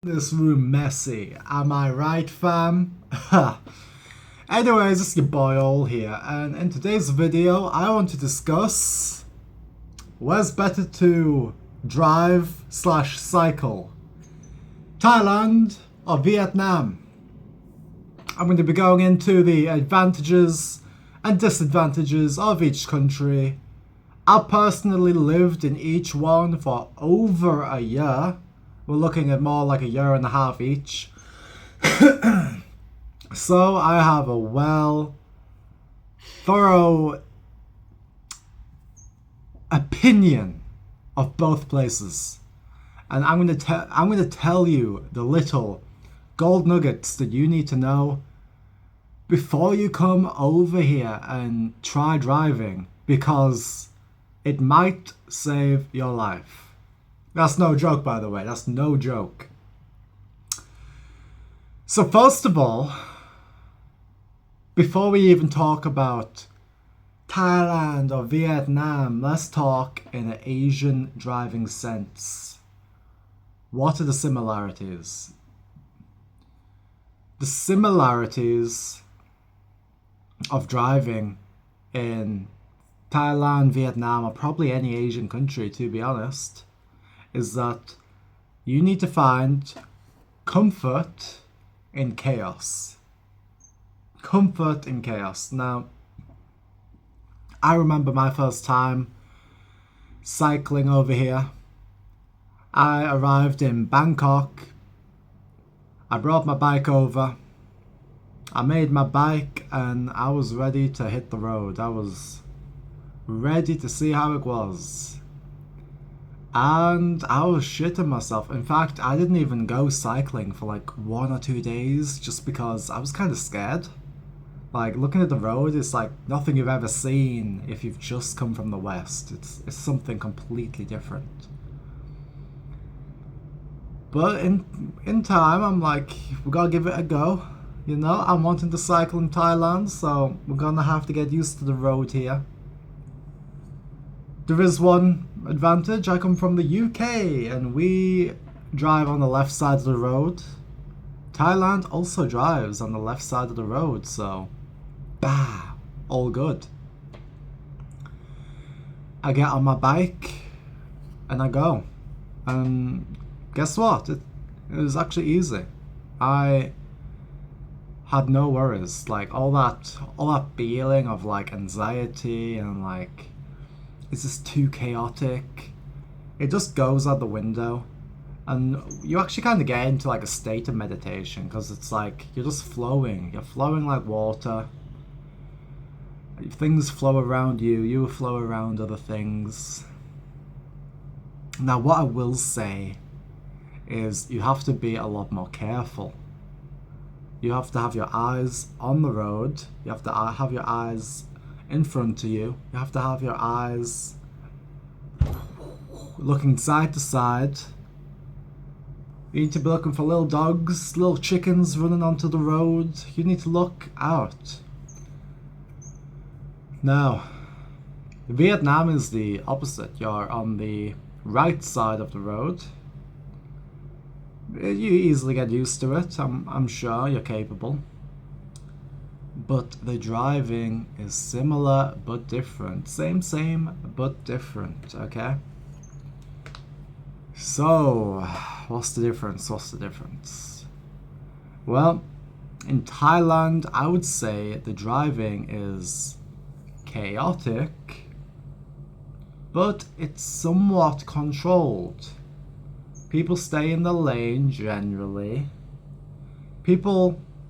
This room messy. Am I right, fam? Anyways, it's your boy All here, and in today's video, I want to discuss where's better to drive/cycle, Thailand or Vietnam. I'm going to be going into the advantages and disadvantages of each country. I personally lived in each one for over a year. We're looking at more like a year and a half each. So I have a thorough opinion of both places. And I'm gonna tell you the little gold nuggets that you need to know before you come over here and try driving, because it might save your life. That's no joke, by the way. That's no joke. So first of all, before we even talk about Thailand or Vietnam, let's talk in an Asian driving sense. What are the similarities? The similarities of driving in Thailand, Vietnam, or probably any Asian country, to be honest, is that you need to find comfort in chaos. Comfort in chaos. Now, I remember my first time cycling over here. I arrived in Bangkok. I brought my bike over. I made my bike and I was ready to hit the road. I was ready to see how it was. And I was shitting myself. In fact, I didn't even go cycling for like 1 or 2 days just because I was kind of scared. Like, looking at the road is like nothing you've ever seen if you've just come from the West. It's something completely different. But in time, I'm like, we gotta give it a go. You know, I'm wanting to cycle in Thailand, so we're gonna have to get used to the road here. There is one advantage. I come from the UK and we drive on the left side of the road. Thailand also drives on the left side of the road, so bah, all good. I get on my bike and I go. And guess what? It was actually easy. I had no worries. Like all that feeling of like anxiety and like, is this too chaotic? It just goes out the window. And you actually kind of get into like a state of meditation, because it's like you're just flowing. You're flowing like water. Things flow around you. You flow around other things. Now, what I will say is you have to be a lot more careful. You have to have your eyes on the road. You have to have your eyes in front of you. You have to have your eyes looking side to side. You need to be looking for little dogs, little chickens running onto the road. You need to look out. Now, Vietnam is the opposite. You're on the right side of the road. You easily get used to it. I'm sure you're capable. But the driving is similar but different. Same but different, okay? So, what's the difference? Well, in Thailand, I would say the driving is chaotic, but it's somewhat controlled. People stay in the lane generally.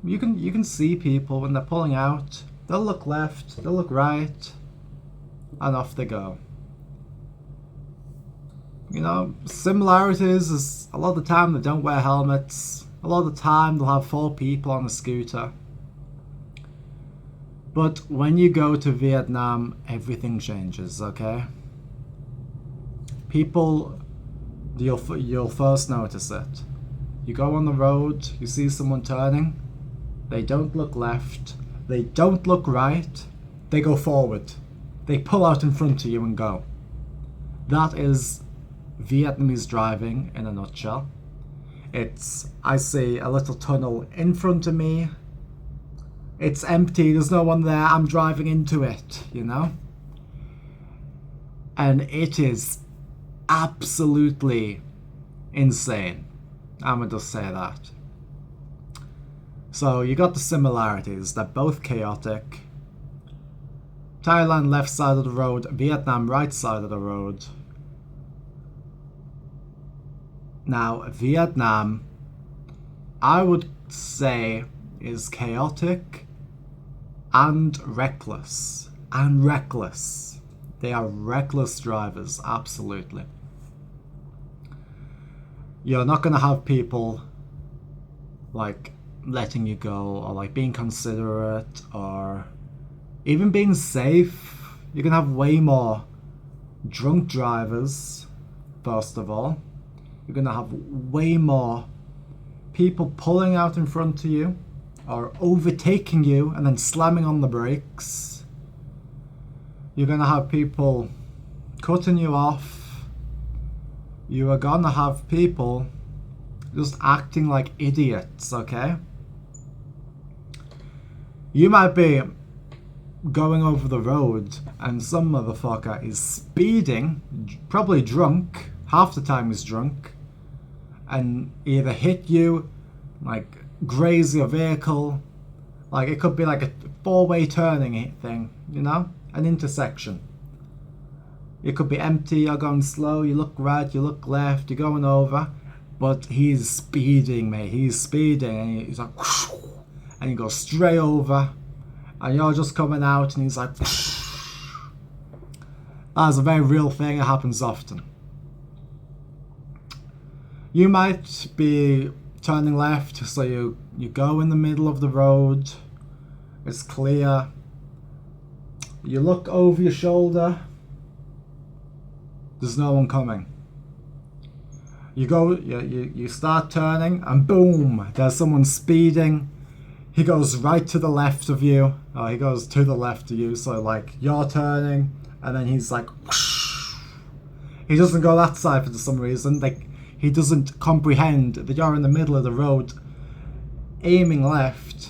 You can see people when they're pulling out. They'll look left, they'll look right, and off they go. You know, similarities is a lot of the time they don't wear helmets. A lot of the time they'll have 4 people on a scooter. But when you go to Vietnam, everything changes, okay? People, you'll first notice it. You go on the road, you see someone turning. They don't look left. They don't look right. They go forward. They pull out in front of you and go. That is Vietnamese driving in a nutshell. I see a little tunnel in front of me. It's empty, there's no one there, I'm driving into it, you know? And it is absolutely insane. I'm gonna just say that. So you got the similarities, they're both chaotic. Thailand left side of the road, Vietnam right side of the road. Now, Vietnam, I would say, is chaotic and reckless. And reckless. They are reckless drivers, absolutely. You're not going to have people like letting you go or like being considerate or even being safe. You're going to have way more drunk drivers, first of all. You're going to have way more people pulling out in front of you or overtaking you and then slamming on the brakes. You're going to have people cutting you off. You are going to have people just acting like idiots, okay? You might be going over the road and some motherfucker is speeding, probably drunk, half the time he's drunk, and either hit you, like graze your vehicle, like it could be like a four-way turning thing, you know, an intersection. It could be empty, you're going slow, you look right, you look left, you're going over, but he's speeding, mate, he's speeding, and he's like, whoosh, and he goes straight over, and you're just coming out, and he's like, whoosh. That's a very real thing, it happens often. You might be turning left, so you go in the middle of the road, it's clear, you look over your shoulder, there's no one coming. You start turning and boom, there's someone speeding. He goes right to the left of you, or he goes to the left of you, so like you're turning and then he's like whoosh. He doesn't go that side for some reason, like he doesn't comprehend that you're in the middle of the road aiming left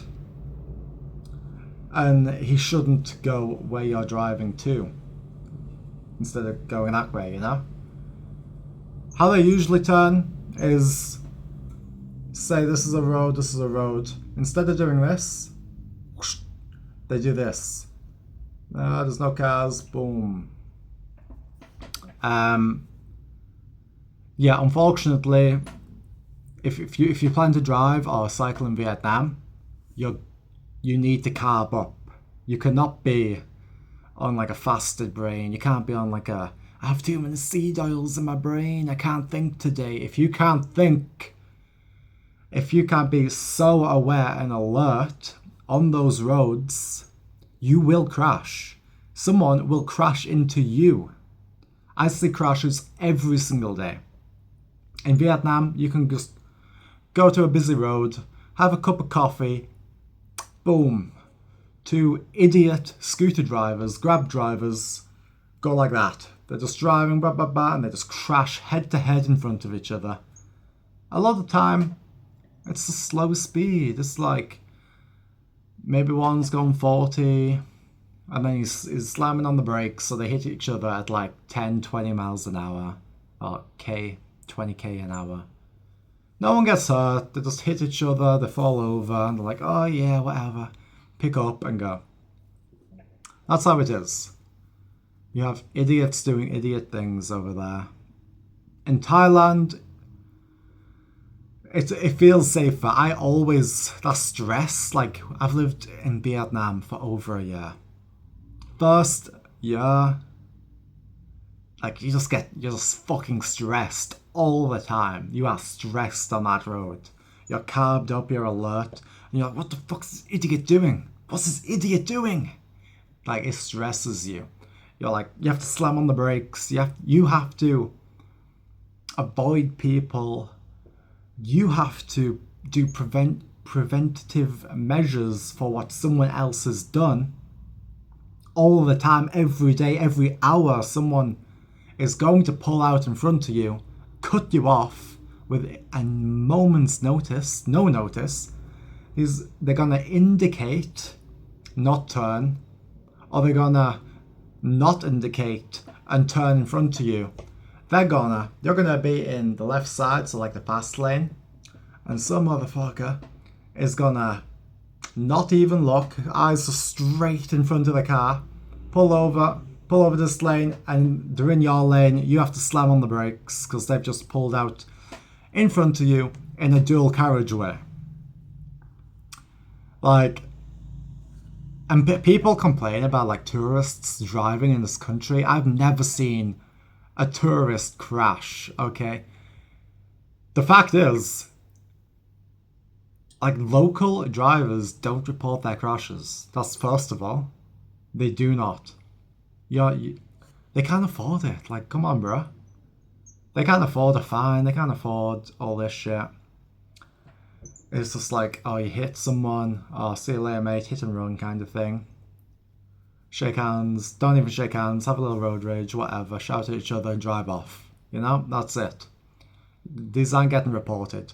and he shouldn't go where you're driving to instead of going that way, you know? How they usually turn is say this is a road, this is a road. Instead of doing this, whoosh, they do this. There's no cars, boom. Yeah, unfortunately, if you plan to drive or cycle in Vietnam, you need to carb up. You cannot be on like a fasted brain. You can't be on like I have too many seed oils in my brain, I can't think today. If you can't think, if you can't be so aware and alert on those roads, you will crash. Someone will crash into you. I see crashes every single day. In Vietnam, you can just go to a busy road, have a cup of coffee, boom. Two idiot scooter drivers, grab drivers, go like that. They're just driving, blah, blah, blah, and they just crash head to head in front of each other. A lot of the time, it's a slow speed. It's like, maybe one's going 40, and then he's slamming on the brakes, so they hit each other at like 10, 20 miles an hour, or 20k an hour. No one gets hurt, they just hit each other, they fall over, and they're like, oh yeah, whatever. Pick up and go. That's how it is. You have idiots doing idiot things over there. In Thailand, it feels safer. That stress, like I've lived in Vietnam for over a year. First year, like you're just fucking stressed all the time. You are stressed on that road. You're carved up, you're alert, and you're like, what the fuck's this idiot doing? What's this idiot doing? Like, it stresses you. You're like, you have to slam on the brakes. You have to avoid people. You have to do preventative measures for what someone else has done. All the time, every day, every hour, someone is going to pull out in front of you, cut you off, with a moment's notice, no notice, they're gonna indicate, not turn, or they're gonna not indicate and turn in front of you. You're gonna be in the left side, so like the fast lane, and some motherfucker is gonna not even look, eyes are straight in front of the car, pull over this lane, and they're in your lane. You have to slam on the brakes because they've just pulled out in front of you in a dual carriageway. Like, and people complain about like tourists driving in this country. I've never seen a tourist crash, okay? The fact is, like, local drivers don't report their crashes. That's first of all. They do not. They can't afford it. Like, come on, bro. They can't afford a fine. They can't afford all this shit. It's just like, oh, you hit someone. Oh, see you later, mate. Hit and run kind of thing. Shake hands. Don't even shake hands. Have a little road rage. Whatever. Shout at each other and drive off. You know? That's it. These aren't getting reported.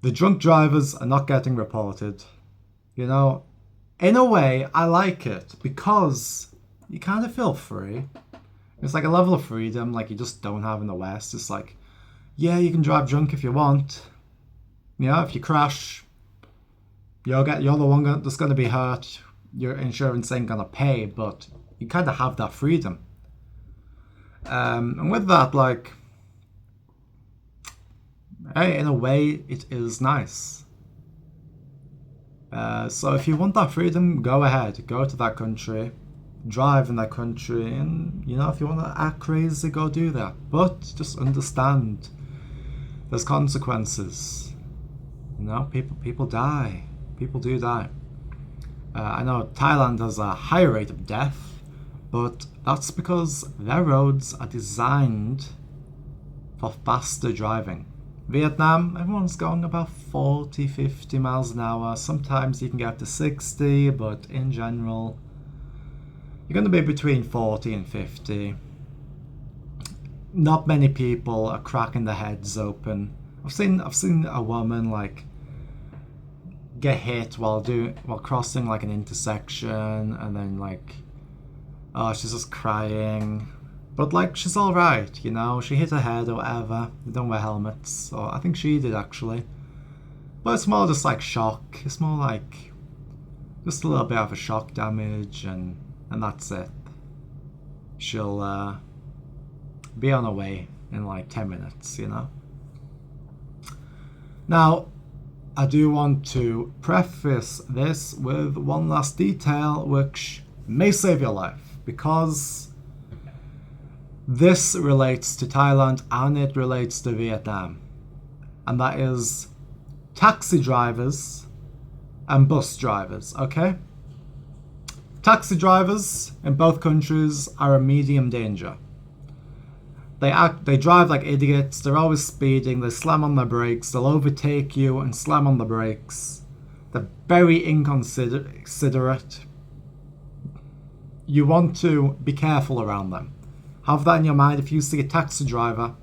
The drunk drivers are not getting reported. You know? In a way, I like it because you kind of feel free. It's like a level of freedom like you just don't have in the West. It's like, yeah, you can drive drunk if you want. You know, if you crash, you're the one that's going to be hurt. Your insurance ain't going to pay, but you kind of have that freedom. And with that, like, hey, in a way, it is nice. So if you want that freedom, go ahead. Go to that country. Drive in that country. And, you know, if you want to act crazy, go do that. But just understand there's consequences. You know, people die. People do die. I know Thailand has a high rate of death, but that's because their roads are designed for faster driving. Vietnam, everyone's going about 40, 50 miles an hour. Sometimes you can get up to 60, but in general, you're going to be between 40 and 50. Not many people are cracking their heads open. I've seen a woman like get hit while crossing like an intersection, and then like, oh, she's just crying. But like, she's all right, you know. She hit her head or whatever. They don't wear helmets, so I think she did actually. But it's more just like shock. It's more like just a little bit of a shock damage, and that's it. She'll be on her way in like 10 minutes, you know. Now, I do want to preface this with one last detail which may save your life, because this relates to Thailand and it relates to Vietnam. And that is taxi drivers and bus drivers, okay? Taxi drivers in both countries are a medium danger. They drive like idiots, they're always speeding, they slam on their brakes, they'll overtake you and slam on the brakes. They're very inconsiderate. You want to be careful around them. Have that in your mind. If you see a taxi driver,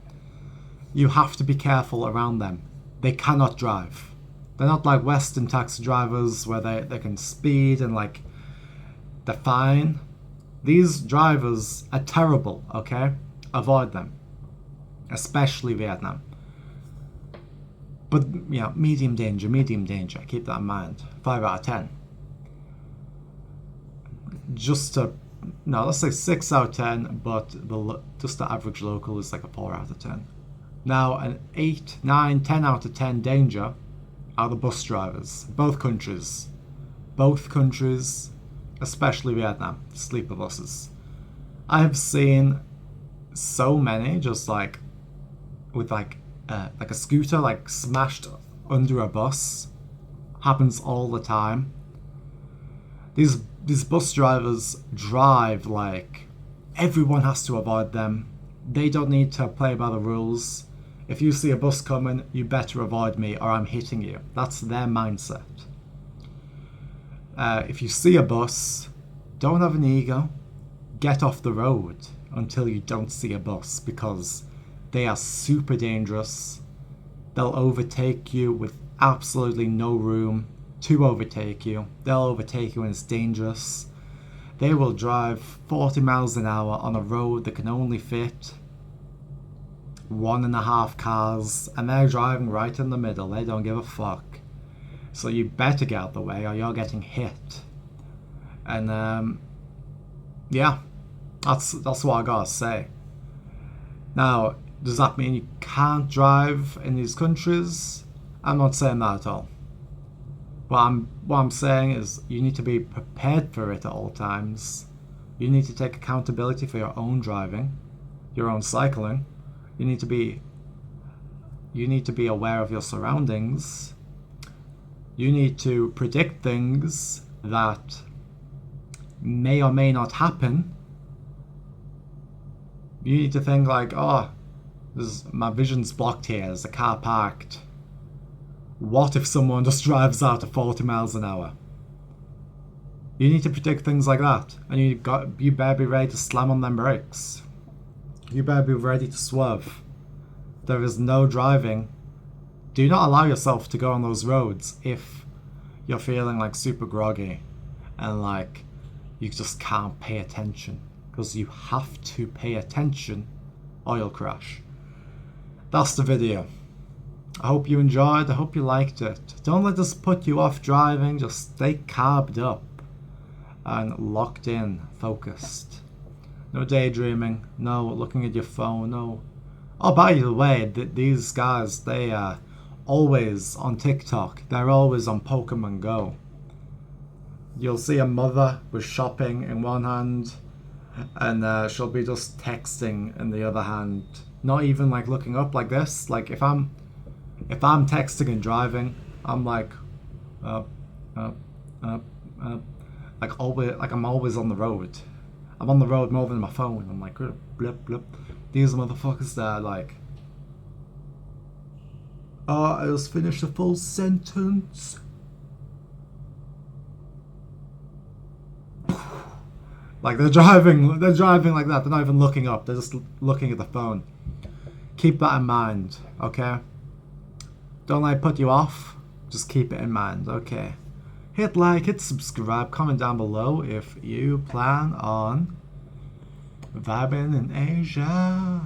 you have to be careful around them. They cannot drive. They're not like Western taxi drivers where they can speed and like they're fine. These drivers are terrible, okay? Avoid them. Especially Vietnam. But, yeah, medium danger. Keep that in mind. 5 out of 10. Let's say 6 out of 10, but just the average local is like a 4 out of 10. Now, an 8, 9, 10 out of 10 danger are the bus drivers. Both countries, especially Vietnam, sleeper buses. I have seen so many just like with like a scooter like smashed under a bus. Happens all the time. These bus drivers drive like everyone has to avoid them. They don't need to play by the rules. If you see a bus coming, you better avoid me or I'm hitting you. That's their mindset. If you see a bus, don't have an ego. Get off the road until you don't see a bus, because they are super dangerous. They'll overtake you with absolutely no room to overtake you. They'll overtake you when it's dangerous. They will drive 40 miles an hour on a road that can only fit 1.5 cars, and they're driving right in the middle. They don't give a fuck. So you better get out the way or you're getting hit. And yeah, that's what I gotta say. Now, does that mean you can't drive in these countries? I'm not saying that at all. What I'm saying is you need to be prepared for it at all times. You need to take accountability for your own driving, your own cycling. You need to be aware of your surroundings. You need to predict things that may or may not happen. You need to think like, oh, my vision's blocked here, there's a car parked. What if someone just drives out at 40 miles an hour? You need to predict things like that, and you better be ready to slam on them brakes. You better be ready to swerve. There is no driving. Do not allow yourself to go on those roads if you're feeling like super groggy and like you just can't pay attention, because you have to pay attention or you'll crash. That's the video. I hope you enjoyed. I hope you liked it. Don't let this put you off driving. Just stay carved up and locked in, focused. No daydreaming. No looking at your phone. No. Oh, by the way, these guys, they are always on TikTok. They're always on Pokemon Go. You'll see a mother with shopping in one hand, and she'll be just texting in the other hand. Not even like looking up like this. Like if I'm texting and driving, I'm like, like always, like I'm always on the road. I'm on the road more than my phone. I'm like, blip blip. These motherfuckers that are like, oh, I just finished a full sentence. Like they're driving like that. They're not even looking up. They're just looking at the phone. Keep that in mind, okay? Don't let it put you off. Just keep it in mind, okay? Hit like, hit subscribe, comment down below if you plan on vibing in Asia.